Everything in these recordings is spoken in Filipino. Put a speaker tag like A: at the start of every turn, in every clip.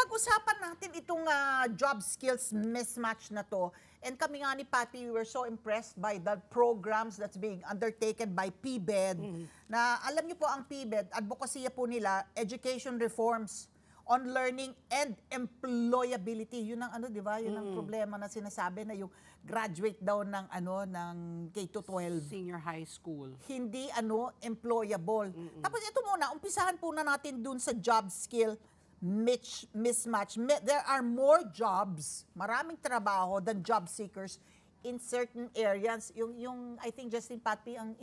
A: pag-usapan natin itong job skills mismatch na to. And kami nga ni Patty, we were so impressed by the programs that's being undertaken by PBED. Na alam niyo po ang PBED, advocacy po nila, education reforms on learning and employability. Yun ang ano, di ba? Yun ang problema na sinasabi na yung graduate daw ng ng K-12.
B: Senior high school.
A: Hindi employable. Tapos ito muna, umpisahan po na natin dun sa job skill mismatch. There are more jobs, maraming trabaho than job seekers in certain areas. Yung I think Justin Patpi ang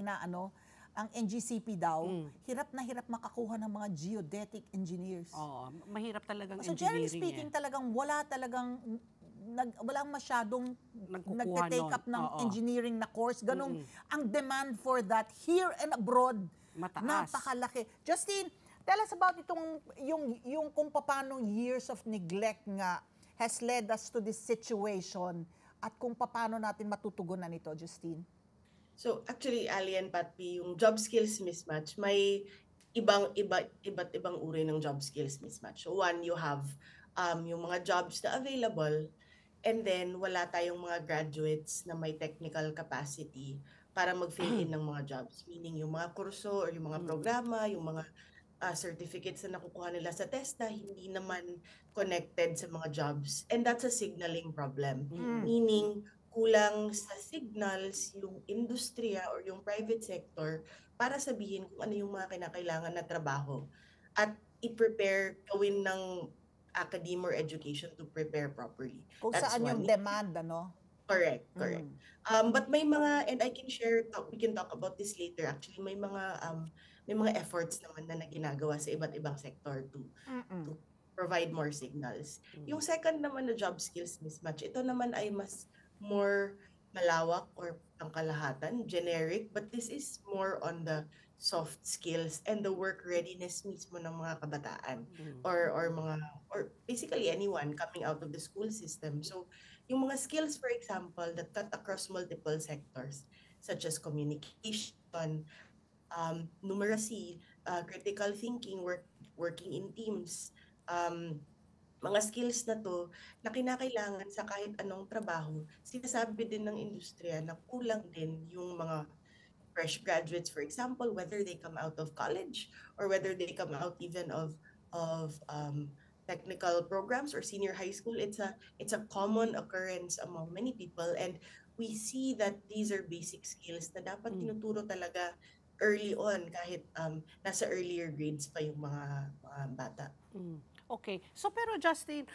A: ang NGCP daw, hirap na hirap makakuha ng mga geodetic engineers.
B: Oo, mahirap talagang
A: So
B: engineering
A: generally speaking, talagang walang masyadong
B: Nagkukuha
A: nagte-take up
B: nun.
A: ng
B: Oo.
A: engineering na course. Ganong ang demand for that here and abroad.
B: Mataas.
A: Napakalaki. Justine, tell us about yung kung paano years of neglect nga has led us to this situation at kung paano natin matutugunan ito, Justine.
C: So actually, Ali and Patpi, yung job skills mismatch, may iba't ibang uri ng job skills mismatch. So one, you have yung mga jobs na available, and then wala tayong mga graduates na may technical capacity para mag-fill in ng mga jobs. Meaning yung mga kurso or yung mga programa, yung mga certificates na nakukuha nila sa TESDA, hindi naman connected sa mga jobs. And that's a signaling problem. Meaning, kulang sa signals yung industriya or yung private sector para sabihin kung ano yung mga kinakailangan na trabaho at i-prepare, gawin ng academe or education to prepare properly.
A: Kung
C: That's
A: saan yung
C: one.
A: demand,
C: Correct. But may mga, and I can we can talk about this later. Actually, may mga efforts naman na ginagawa sa iba't ibang sector to provide more signals. Yung second naman na job skills mismatch, ito naman ay mas more malawak or pangkalahatan, generic, but this is more on the soft skills and the work readiness mismo ng mga kabataan or basically anyone coming out of the school system. So yung mga skills, for example, that cut across multiple sectors such as communication, numeracy, critical thinking, working in teams, mga skills na to na kinakailangan sa kahit anong trabaho. Sinasabi din ng industriya na kulang din yung mga fresh graduates, for example, whether they come out of college or whether they come out even of technical programs or senior high school. It's a common occurrence among many people, and we see that these are basic skills na dapat tinuturo talaga early on kahit nasa earlier grades pa yung mga bata.
B: Okay. So pero Justin,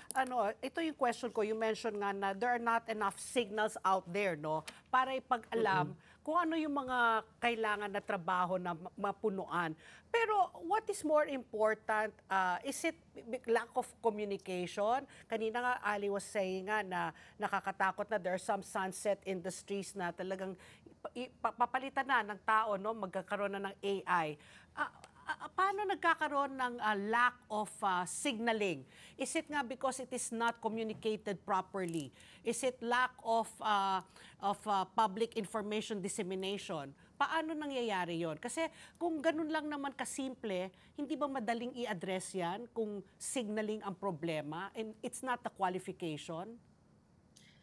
B: ito yung question ko. You mentioned nga na there are not enough signals out there, no? Para ipag-alam kung ano yung mga kailangan na trabaho na mapunuan. Pero what is more important? Is it lack of communication? Kanina nga Ali was saying nga na nakakatakot na there are some sunset industries na talagang papalitan na ng tao, no? Magkakaroon na ng AI. Paano nagkakaroon ng lack of signaling? Is it nga because it is not communicated properly? Is it lack of public information dissemination? Paano nangyayari yon? Kasi kung ganun lang naman kasimple, hindi ba madaling i-address yan kung signaling ang problema and it's not the qualification?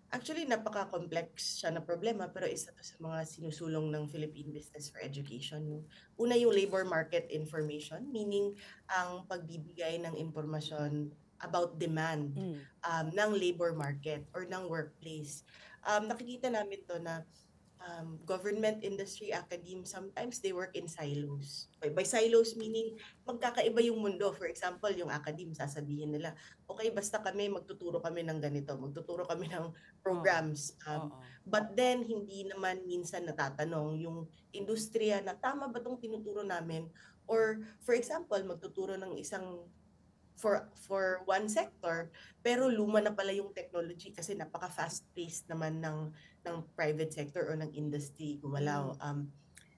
C: Actually, napaka-complex siya na problema, pero isa to sa mga sinusulong ng Philippine Business for Education. Una yung labor market information, meaning ang pagbibigay ng impormasyon about demand ng labor market or ng workplace. Nakikita namin to na government, industry, academe, sometimes they work in silos. By silos meaning magkakaiba yung mundo. For example, yung academe, sasabihin nila, okay, basta magtuturo kami ng ganito, magtuturo kami ng programs. But then, hindi naman minsan natatanong yung industriya na tama ba itong tinuturo namin? Or, for example, magtuturo ng isang for one sector, pero luma na pala yung technology kasi napaka fast-paced naman ng private sector or ng industry gumalaw.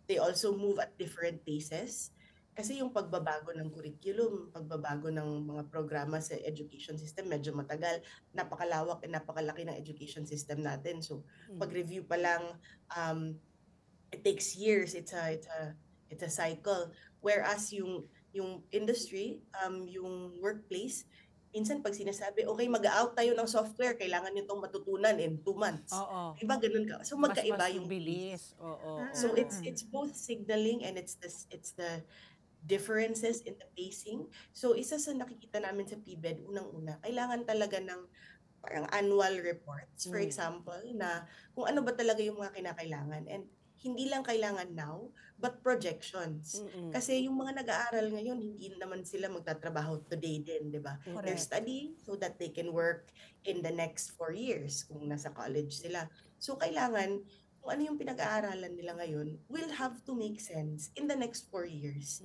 C: They also move at different paces kasi yung pagbabago ng curriculum, pagbabago ng mga programa sa education system medyo matagal, napakalawak at napakalaki ng education system natin. So pag-review pa lang it takes years. It's a cycle, whereas yung industry, yung workplace, minsan pag sinasabi, okay, mag-out tayo ng software, kailangan nyo itong matutunan in 2 months.
B: Oo.
C: Diba ganun ka? So
B: Mas
C: magkaiba
B: mas
C: yung pace.
B: bilis. Oo.
C: So
B: Oo.
C: it's both signaling and it's the differences in the pacing. So isa sa nakikita namin sa PBED, unang-una, kailangan talaga ng parang annual reports, for example, na kung ano ba talaga yung mga kinakailangan. And hindi lang kailangan now, but projections. Kasi yung mga nag-aaral ngayon, hindi naman sila magtatrabaho today din, di ba? They're
A: Correct.
C: studying so that they can work in the next 4 years kung nasa college sila. So kailangan, kung ano yung pinag-aaralan nila ngayon, will have to make sense in the next 4 years.